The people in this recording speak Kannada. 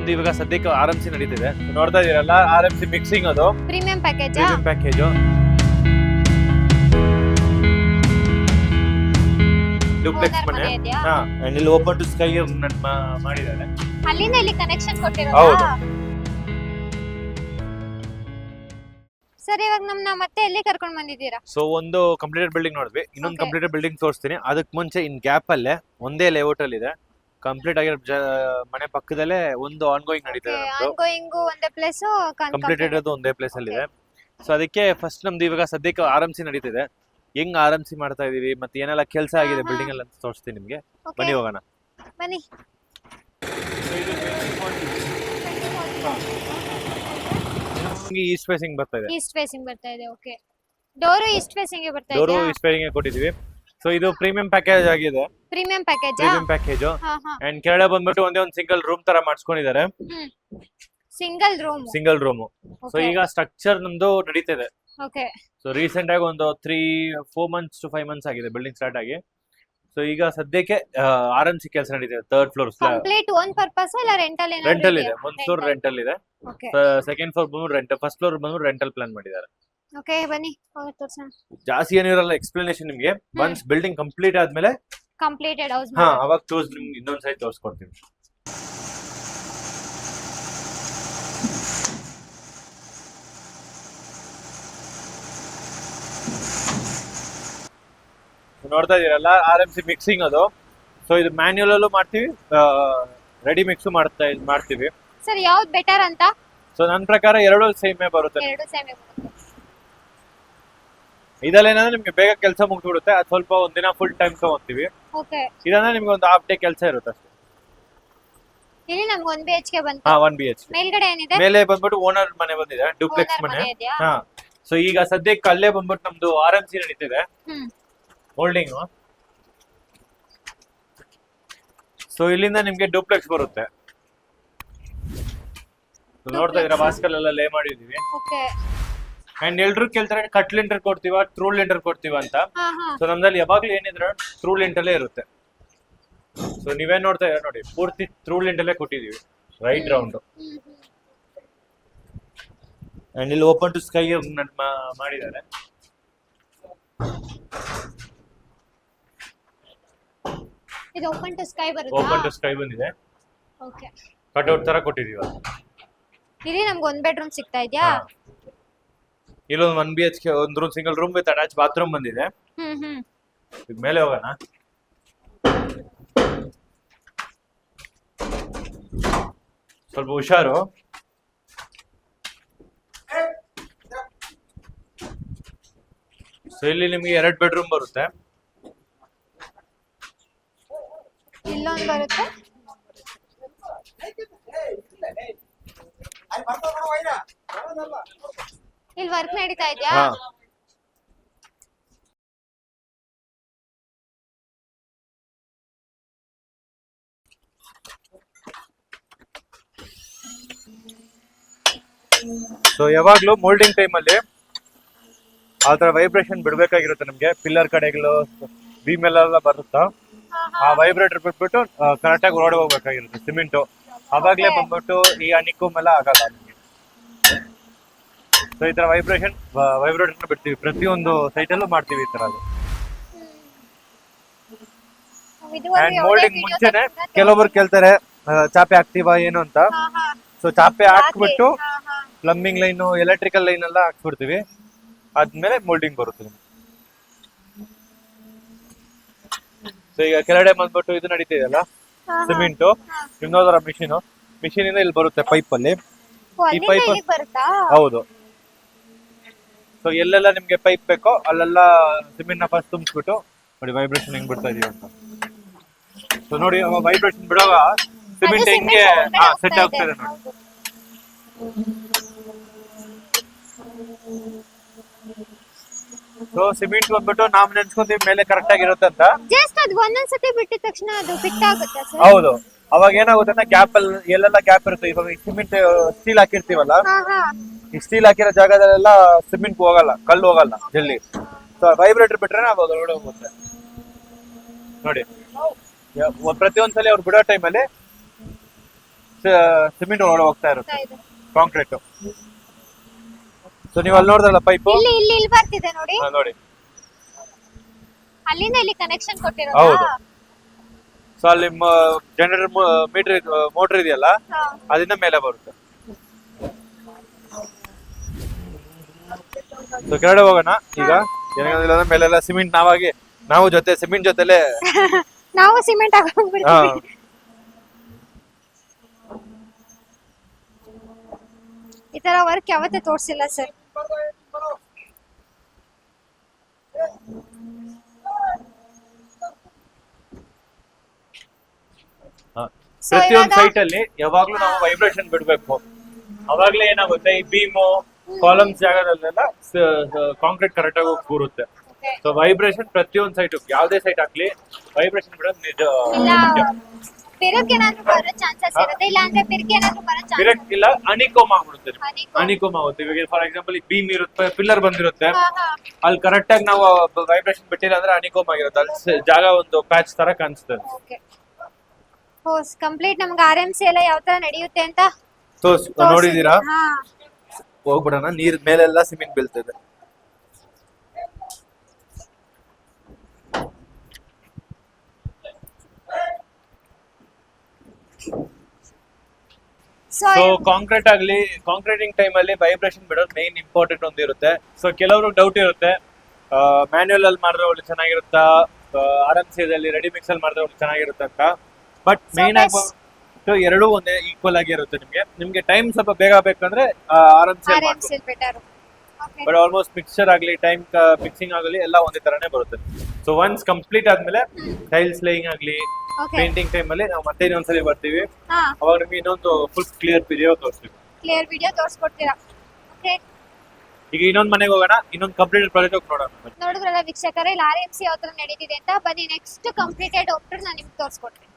ನಮ್ದು ಇವಾಗ ಸದ್ಯಕ್ಕೆ RMC ನಡೀತಿದೆ. ನೋಡ್ತಾ ಇದೀರಲ್ಲ, RMC ಮಿಕ್ಸಿಂಗ್ ಅದು ಪ್ರೀಮಿಯಂ ಪ್ಯಾಕೇಜ್. ಡುಪ್ಲೆಕ್ಸ್ ಮನೆ. ಇಲ್ಲಿ ಓಪನ್ ಟು ಸ್ಕೈ ಮಾಡಿದ್ದಾರೆ. ಅಲ್ಲಿಂದ ಇಲ್ಲಿ ಕನೆಕ್ಷನ್ ಹೌದು. ಕೊಟ್ಟಿರೋದಾ? ಸರ್, ಇವಾಗ ನಮ್ಮನ್ನ ಮತ್ತೆ ಎಲ್ಲಿ ಕರ್ಕೊಂಡು ಬಂದಿದ್ದೀರಾ? ಸೊ ಒಂದು ಕಂಪ್ಲೀಟೆಡ್ ಬಿಲ್ಡಿಂಗ್ ನೋಡಿದ್ವಿ, ಇನ್ನೊಂದು Okay. ಕಂಪ್ಲೀಟೆಡ್ ಬಿಲ್ಡಿಂಗ್ ತೋರಿಸ್ತೀನಿ. ಅದಕ್ಕೆ ಮುಂಚೆ ಇನ್ ಗ್ಯಾಪ್ ಅಲ್ಲೇ ಒಂದೇ ಲೇಔಟ್ ಅಲ್ಲಿ ಇದೆ, ಕಂಪ್ಲೀಟ್ ಆಗಿರೋ ಮನೆ ಪಕ್ಕದಲ್ಲೇ ಒಂದು ಆನ್ಗೋಯಿಂಗ್ ನಡೀತಿದೆ. ಆನ್ಗೋಯಿಂಗ್ ಒಂದೇ ಪ್ಲೇಸ್, ಕಂಪ್ಲೀಟೆಡ್ ಅದು ಒಂದೇ ಪ್ಲೇಸ್ ಅಲ್ಲಿ ಇದೆ. ಸೊ ಅದಕ್ಕೆ ಫಸ್ಟ್ ನಮ್ದು ಇವಾಗ ಸದ್ಯಕ್ಕೆ RMC ನಡೀತಿದೆ. ಹೆಂಗ್ RMC ಮಾಡ್ತಾ ಇದೀವಿ ಮತ್ತೆ ಏನೆಲ್ಲ ಕೆಲಸ ಆಗಿದೆ ಬಿಲ್ಡಿಂಗ್ ಅಲ್ಲಿ ಅಂತ ತೋರಿಸ್ತೀನಿ ನಿಮ್ಗೆ. ಬನ್ನಿ ಹೋಗೋಣ. ಬನ್ನಿ. ಈಸ್ಟ್ ಫೇಸಿಂಗ್ ಬರ್ತಾ ಇದೆ. ಈಸ್ಟ್ ಫೇಸಿಂಗ್ ಬರ್ತಾ ಇದೆ. ಓಕೆ, ಡೋರ್ ಈಸ್ಟ್ ಫೇಸಿಂಗ್ ಬರ್ತಾ ಇದೆ. ಡೋರು ಈಸ್ಟ್ ಫೇಸಿಂಗ್ ಕೊಟ್ಟಿದೀವಿ. ಸೊ ಇದು ಪ್ರೀಮಿಯಂ ಪ್ಯಾಕೇಜ್ ಆಗಿದೆ. Premium package. Premium package and ಕೆಳಗಡೆ ಬಂದ್ಬಿಟ್ಟು ಒಂದೇ ಒಂದು ಸಿಂಗಲ್ ರೂಮ್ ತರ ಮಾಡಿಸ್ಕೊಂಡಿದ್ದಾರೆ. Single room. ಸೊ ಈಗ ಸ್ಟ್ರಕ್ಚರ್ ನಮ್ದು ನಡೀತಿದೆ. ಓಕೆ. ಸೊ ರೀಸೆಂಟ್ ಆಗಿ ಒಂದು 3-4 months to 5 months ಆಗಿದೆ ಬಿಲ್ಡಿಂಗ್ ಸ್ಟಾರ್ಟ್ ಆಗಿ. ಸೊ ಈಗ ಸದ್ಯಕ್ಕೆ RMC ಕೆಲಸ ನಡೀತಿದೆ. 3rd floor complete own purpose ಇಲ್ಲ ರೆಂಟಲ್ ಏನಾದ್ರು ರೆಂಟಲ್ ಇದೆ. ಒಂದು ಫ್ಲೋರ್ ರೆಂಟಲ್ ಇದೆ. ಓಕೆ. ಸೆಕೆಂಡ್ ಫ್ಲೋರ್ ಬಂದು ರೆಂಟಲ್, ಫಸ್ಟ್ ಫ್ಲೋರ್ ಬಂದು ರೆಂಟಲ್ ಪ್ಲಾನ್ ಮಾಡಿದ್ದಾರೆ. ಓಕೆ, ಬನ್ನಿ ಹೋಗಿ ತೋರ್ಸೋಣ. ಜಾಸ್ತಿ ಏನಿರಲ್ಲ ಎಕ್ಸ್ಪ್ಲನೇಷನ್ ನಿಮ್ಗೆ. ಒನ್ಸ್ ಬಿಲ್ಡಿಂಗ್ ಕಂಪ್ಲೀಟ್ ಆದ್ಮೇಲೆ ಕಂಪ್ಲೀಟೆಡ್ ಹೌಸ್ ಅವಾಗ ತೋರ್ಸ್ ನಿಮ್ಗೆ ಇನ್ನೊಂದ್ ಸೈಡ್ ತೋರಿಸ್ಕೊಡ್ತೀವಿ. ನೋಡ್ತಾ ಇದೀರಲ್ಲ, RMC ಮಿಕ್ಸಿಂಗ್ ಅದು. ಸೊ ಇದು ಮ್ಯಾನ್ಯುಯಲ್ ಅಲ್ಲೂ ಮಾಡ್ತೀವಿ, ರೆಡಿ ಮಿಕ್ಸ್ ಮಾಡ್ತೀವಿ. ಸರ್, ಯಾವ್ದು ಬೆಟರ್ ಅಂತ? ಸೊ ನನ್ನ ಪ್ರಕಾರ ಎರಡು ಸೇಮೇ ಬರುತ್ತೆ. ಎರಡು ಸೇಮ್ ಬರುತ್ತೆ. ಇದರಲ್ಲಿ ಏನಂದ್ರೆ ನಿಮ್ಗೆ ಬೇಗ ಕೆಲಸ ಮುಗ್ದ್ಬಿಡುತ್ತೆ. ಅದು ಸ್ವಲ್ಪ ಒಂದಿನ ಫುಲ್ ಟೈಮ್ ತಗೊಂತೀವಿ. ಓಕೆ. ಇದಂದ್ರೆ ನಿಮ್ಗೆ ಒಂದು ಹಾಫ್ ಡೇ ಕೆಲಸ ಇರುತ್ತೆ ಅಷ್ಟೇ. ಇಲ್ಲಿ ನಮ್ಗೆ 1 BHK ಬಂತು. 1 BHK. ಮೇಲ್ಗಡೆ ಏನಿದೆ? ಮೇಲೆ ಬಂದ್ಬಿಟ್ಟು ಓನರ್ ಮನೆ ಬಂದಿದೆ, ಡುಪ್ಲೆಕ್ಸ್ ಮನೆ. ಸೊ ಈಗ ಸದ್ಯಕ್ಕೆ ಅಲ್ಲೇ ಬಂದ್ಬಿಟ್ಟು ನಮ್ದು RMC ನಡೀತಿದೆ, ಹೋಲ್ಡಿಂಗ್. ಸೊ ಇಲ್ಲಿಂದ ನಿಮ್ಗೆ ಡುಪ್ಲೆಕ್ಸ್ ಬರುತ್ತೆ. ನೋಡ್ತಾ ಇದ್ರ ವಾಸ್ಕಲ್ ಎಲ್ಲ ಲೇ ಮಾಡಿದೀವಿ. ಓಕೆ. ಅಂಡ್ ಎಲ್ರು ಕೇಳ್ತಾರೆ ಕಟ್ ಲಿಂಟರ್ ಕೊಡ್ತೀವ ಟ್ರೂ ಲಿಂಟರ್ ಕೊಡ್ತೀವ ಅಂತ. ಸೊ ನಮ್ದಲ್ಲಿ ಯಾವಾಗ್ಲೂ ಏನಿದ್ರೆ ಟ್ರೂ ಲಿಂಟಲ್ಲೇ ಇರುತ್ತೆ. ಸೊ ನೀವೇನ್ ನೋಡ್ತಾ ಇದ್ದೀರಾ ನೋಡಿ, ಪೂರ್ತಿ ಟ್ರೂ ಲಿಂಟಲ್ಲೇ ಕೊಟ್ಟಿದೀವಿ, ರೈಟ್ ರೌಂಡ್. ಅಂಡ್ ಇಲ್ಲಿ ಓಪನ್ ಟು ಸ್ಕೈ ಮಾಡಿದ್ದಾರೆ. ಇದು ಓಪನ್ ಟು ಸ್ಕೈ ಬರುತ್ತಾ? ಓಪನ್ ಟು ಸ್ಕೈ ಬಂದಿದೆ. ಓಕೆ. ಕಟ್ಔಟ್ ತರ ಕೊಟ್ಟಿದೀವಿ. ಇಲ್ಲಿ ನಮ್ಗೆ 1 ಬೆಡ್ರೂಮ್ ಸಿಗ್ತಾ ಇದೆಯಾ? ಇಲ್ಲೊಂದು 1 BHK, ಒಂದು room, single room with attach bathroom ಬಂದಿದೆ. ಈಗ ಮೇಲೆ ಹೋಗೋಣ. ಸ್ವಲ್ಪ ಹುಷಾರು. ಸೊ ಇಲ್ಲಿ ನಿಮ್ಗೆ 2 ಬೆಡ್ರೂಮ್ ಬರುತ್ತೆ. ಇಲ್ಲೊಂದು ಬರುತ್ತೆ. ಇಲ್ಲಿ ವರ್ಕ್ ನಡೀತಾ ಇದೆಯಾ? ಸೊ ಯಾವಾಗ್ಲೂ ಮೋಲ್ಡಿಂಗ್ ಟೈಮ್ ಅಲ್ಲಿ ಆ ತರ ವೈಬ್ರೇಷನ್ ಬಿಡ್ಬೇಕಾಗಿರುತ್ತೆ ನಮ್ಗೆ. ಪಿಲ್ಲರ್ ಕಡೆಗಳು, ಬೀಮ್ ಎಲ್ಲ ಬರುತ್ತಾ, ಆ ವೈಬ್ರೇಟರ್ ಬಿಟ್ಬಿಟ್ಟು ಕರೆಕ್ಟ್ ಆಗಿ ಹೊರಡೆ ಹೋಗ್ಬೇಕಾಗಿರುತ್ತೆ ಸಿಮೆಂಟು. ಅವಾಗ್ಲೇ ಬಂದ್ಬಿಟ್ಟು ಈ ಅನಿಕುಮ್ ಎಲ್ಲ ಆಗಲ್ಲ ನಿಮ್ಗೆ. ಸೊ ಈ ತರ ವೈಬ್ರೇಟರ್ ಬಿಡ್ತೀವಿ, ಪ್ರತಿಯೊಂದು ಸೈಟಲ್ಲೂ ಮಾಡ್ತೀವಿ ಈ ತರ. ಅದು ಮೋಲ್ಡಿಂಗ್ ಮುಂಚೆನೆ ಕೆಲವೊಬ್ರು ಕೇಳ್ತಾರೆ ಚಾಪೆ ಹಾಕ್ತೀವ ಏನು ಅಂತ. ಸೊ ಚಾಪೆ ಹಾಕ್ಬಿಟ್ಟು ಪ್ಲಂಬಿಂಗ್ ಲೈನ್, ಎಲೆಕ್ಟ್ರಿಕಲ್ ಲೈನ್ ಎಲ್ಲ ಹಾಕ್ಬಿಡ್ತೀವಿ. ಆದ್ಮೇಲೆ ಮೋಲ್ಡಿಂಗ್ ಬರುತ್ತೆ. ಸೊ ಈಗ ಕೆಳಗಡೆ ಬಂದ್ಬಿಟ್ಟು ಇದು ನಡೀತಿದೆಯಲ್ಲ ಸಿಮೆಂಟ್, ಇನ್ನೊಂದರ ಮಿಷಿನ್ ಇಂದ ಇಲ್ಲಿ ಬರುತ್ತೆ ಪೈಪ್ ಅಲ್ಲಿ. ಈ ಪೈಪ್ ಹೌದು. ಸೊ ಎಲ್ಲೆಲ್ಲ ನಿಮ್ಗೆ ಪೈಪ್ ಬೇಕೋ ಅಲ್ಲೆಲ್ಲ ಸಿಮೆಂಟ್ ನ ಫಸ್ಟ್ ತುಂಬಿಸ್ಬಿಟ್ಟು ನೋಡಿ ವೈಬ್ರೇಷನ್ ಹೆಂಗ್ ಬಿಡ್ತಾ ಇದೀವಿ ಅಂತ. ಸೊ ನೋಡಿ ವೈಬ್ರೇಷನ್ ಬಿಡುವಾಗ ಸಿಮೆಂಟ್ ಹೆಂಗೆ ಸೆಟ್ ಆಗ್ತದೆ ನೋಡಿ. ಸೊ ಸಿಮೆಂಟ್ ಬಂದ್ಬಿಟ್ಟು ನಾವು ನೆನ್ಸ್ಕೊಂತೀವಿ ಮೇಲೆ ಕರೆಕ್ಟ್ ಆಗಿರುತ್ತೆ ಅಂತ. ಜಸ್ಟ್ ಅದು ಒಂದೊಂದ್ಸತಿ ಬಿಟ್ಟಿದ ತಕ್ಷಣ ಅದು ಫಿಟ್ ಆಗುತ್ತೆ ಸರ್. ಹೌದು. ಅವಾಗ ಏನಾಗುತ್ತೆ ಅಂದ್ರೆ ಗ್ಯಾಪ್ ಅಲ್ಲಿ ಎಲ್ಲೆಲ್ಲ ಗ್ಯಾಪ್ ಇರುತ್ತೆ. ಇವಾಗ ಸಿಮೆಂಟ್ ಸ್ಟೀಲ್ ಹಾಕಿರ್ತೀವಲ್ಲ, ಈ ಸ್ಟೀಲ್ ಹಾಕಿರೋ ಜಾಗದಲ್ಲೆಲ್ಲ ಸಿಮೆಂಟ್ ಹೋಗಲ್ಲ, ಕಲ್ಲು ಹೋಗಲ್ಲ ಜಲ್ದಿ. ಸೊ ವೈಬ್ರೇಟರ್ ಬಿಟ್ರೆ ಅದು ಒಳಗಡೆ ಹೋಗುತ್ತೆ ನೋಡಿ. ಪ್ರತಿಯೊಂದ್ಸಲಿ ಅವ್ರು ಬಿಡೋ ಟೈಮಲ್ಲಿ ಸಿಮೆಂಟ್ ಒಳಗಡೆ ಹೋಗ್ತಾ ಇರುತ್ತೆ ಹೋಗ್ತಾ ಇದೆ. ಕಾಂಕ್ರೀಟ್. ಸೊ ನೀವು ಅಲ್ಲಿ ನೋಡಿದ್ರಲ್ಲ ಪೈಪು, ಇಲ್ಲಿ ಇಲ್ಲಿ ಇಲ್ಲಿ ಬರ್ತಿದೆ ನೋಡಿ, ನೋಡಿ. ಅಲ್ಲಿಂದ ಇಲ್ಲಿ ಕನೆಕ್ಷನ್ ಹೌದು. ಕೊಟ್ಟಿರೋದಾ? ಸೊ ಅಲ್ಲಿ ಜನರೇಟರ್ ಮೋಟರ್ ಇದೆಯಲ್ಲ, ಹಾ. ಅದರಿಂದ ಮೇಲೆ ಬರುತ್ತೆ. ಸೊ ಕೆಳಗಡೆ ಹೋಗೋಣ ಈಗ. ಏನಾಗಂದ್ರೆ ಮೇಲೆಲ್ಲ ಸಿಮೆಂಟ್ ನಾವು ಜೊತೆ ಸಿಮೆಂಟ್ ಜೊತೆಲೆ ನಾವು ಸಿಮೆಂಟ್ ಹಾಕೊಂಡ್ಬಿಡ್ತೀವಿ. ಈ ತರ ವರ್ಕ್ ಯಾವತ್ತೂ ತೋರ್ಸಿಲ್ಲ ಸರ್. ಪ್ರತಿಯೊಂದು ಸೈಟ್ ಅಲ್ಲಿ ಯಾವಾಗ್ಲೂ ನಾವು ವೈಬ್ರೇಷನ್ ಬಿಡ್ಬೇಕು. ಅವಾಗ್ಲೇ ಏನಾಗುತ್ತೆ, ಈ ಬೀಮು ಕಾಲಮ್ಸ್ ಜಾಗದಲ್ಲೆಲ್ಲ ಕಾಂಕ್ರೀಟ್ ಕರೆಕ್ಟ್ ಆಗಿ ಕೂರುತ್ತೆ. ಸೊ ವೈಬ್ರೇಷನ್ ಪ್ರತಿಯೊಂದು ಸೈಟ್, ಯಾವ್ದೇ ಸೈಟ್ ಹಾಕ್ಲಿ ವೈಬ್ರೇಷನ್ ಬಿಡೋದು ನಿಜ ಇಲ್ಲ ಮುಖ್ಯ. ಬಿರುಕು ಏನಾದ್ರು ಬರೋ ಚಾನ್ಸಸ್ ಇರುತ್ತೆ, ಇಲ್ಲ ಅಂದ್ರೆ ಬಿರುಕು ಏನಾದ್ರು ಬರೋ ಚಾನ್ಸಸ್. ಡೈರೆಕ್ಟ್ ಇಲ್ಲ, ಅನಿಕೋಮ್ ಆಗ್ಬಿಡುತ್ತೆ. Honeycomb. ಅನಿಕೋಮ್ ಆಗುತ್ತೆ. ಇವಾಗ ಫಾರ್ ಎಕ್ಸಾಂಪಲ್ ಈ ಬೀಮ್ ಇರುತ್ತೆ, ಪಿಲ್ಲರ್ ಬಂದಿರುತ್ತೆ, ಹಾ, ಹಾ. ಅಲ್ಲಿ ಕರೆಕ್ಟ್ ಆಗಿ ನಾವು ವೈಬ್ರೇಷನ್ ಬಿಟ್ಟಿಲ್ಲ ಅಂದ್ರೆ ಅನಿಕೋಮ್ ಆಗಿರುತ್ತೆ. ಅಲ್ಲಿ ಜಾಗ ಒಂದು ಪ್ಯಾಚ್ ತರ ಕಾಣಿಸ್ತದೆ. Okay. ಕಂಪ್ಲೀಟ್ ನಮ್ಗೆ RMC ಎಲ್ಲ ಯಾವ ತರ ನಡೆಯುತ್ತೆ ಅಂತ ನೋಡಿದೀರಾ? ಹಾ. ಹೋಗ್ಬಿಡೋಣ. ನೀರ್ ಮೇಲೆಲ್ಲ ಸಿಮೆಂಟ್ ಬೀಳ್ತದೆ. ಸೊ ಸೊ ಕಾಂಕ್ರೀಟ್ ಆಗ್ಲಿ, ಕಾಂಕ್ರೀಟಿಂಗ್ ಟೈಮ್ ಅಲ್ಲಿ ವೈಬ್ರೇಷನ್ ಬಿಡೋದು ಮೇನ್ ಇಂಪಾರ್ಟೆಂಟ್ ಒಂದು ಇರುತ್ತೆ. ಸೊ ಕೆಲವರು ಡೌಟ್ ಇರುತ್ತೆ, ಮ್ಯಾನ್ಯುಯಲ್ ಅಲ್ಲಿ ಮಾಡಿದ್ರೆ ಒಳ್ಳೆ ಚೆನ್ನಾಗಿರುತ್ತಾ, RMC ದಲ್ಲಿ ರೆಡಿ ಮಿಕ್ಸ್ ಅಲ್ಲಿ ಮಾಡಿದ್ರೆ ಒಳ್ಳೆ ಚೆನ್ನಾಗಿರುತ್ತೆ ಅಂತ. ಬಟ್ ಮೇನ್ ಆಗಿ ಎರಡೂ ಒಂದೇ ಈಕ್ವಲ್ ಆಗಿ ಇರುತ್ತೆ. ನಿಮ್ಗೆ ಟೈಮ್ ಸ್ವಲ್ಪ ಬೇಗ ಬೇಕಂದ್ರೆ RMC RMC better. Okay. But almost mixture ಆಗಲಿ, ಟೈಮ್ ಮಿಕ್ಸಿಂಗ್ ಆಗಲಿ ಎಲ್ಲ ಒಂದೇ ತರನೇ ಬರುತ್ತೆ. ಸೊ ಒನ್ಸ್ ಕಂಪ್ಲೀಟ್ ಆದ್ಮೇಲೆ ಟೈಲ್ಸ್ ಲೇಯಿಂಗ್ ಆಗ್ಲಿ, ಓಕೆ. ಪೇಂಟಿಂಗ್ ಟೈಮ್ ಅಲ್ಲಿ ನಾವು ಮತ್ತೆ ಇನ್ನೊಂದ್ಸಲಿ ಬರ್ತೀವಿ. ಹಾ. ಅವಾಗ ನಿಮ್ಗೆ ಇನ್ನೊಂದು ಫುಲ್ ಕ್ಲಿಯರ್ ವಿಡಿಯೋ ತೋರಿಸ್ತೀವಿ. ಕ್ಲಿಯರ್ ವಿಡಿಯೋ ತೋರಿಸ್ಕೊಡ್ತೀರಾ? ಓಕೆ. ಈಗ ಇನ್ನೊಂದ್ ಮನೆಗೆ ಹೋಗೋಣ, ಇನ್ನೊಂದು ಕಂಪ್ಲೀಟ್ ಪ್ರಾಜೆಕ್ಟ್ ನೋಡೋಣ. ನೋಡಿದ್ರಲ್ಲ ವೀಕ್ಷಕರೇ, ಇಲ್ಲಿ RMC ಯಾವ ತರ ನಡೀತಿದೆ ಅಂತ. ಬನ್ನಿ ನೆಕ್ಸ್ಟ್ ಕಂಪ್ಲೀಟೆಡ್ ಹೋಗ್ಬಿಟ್ಟು ನಾನು ನಿಮ್ಗೆ ತೋರಿಸ್ಕೊಡ್ತೀನಿ.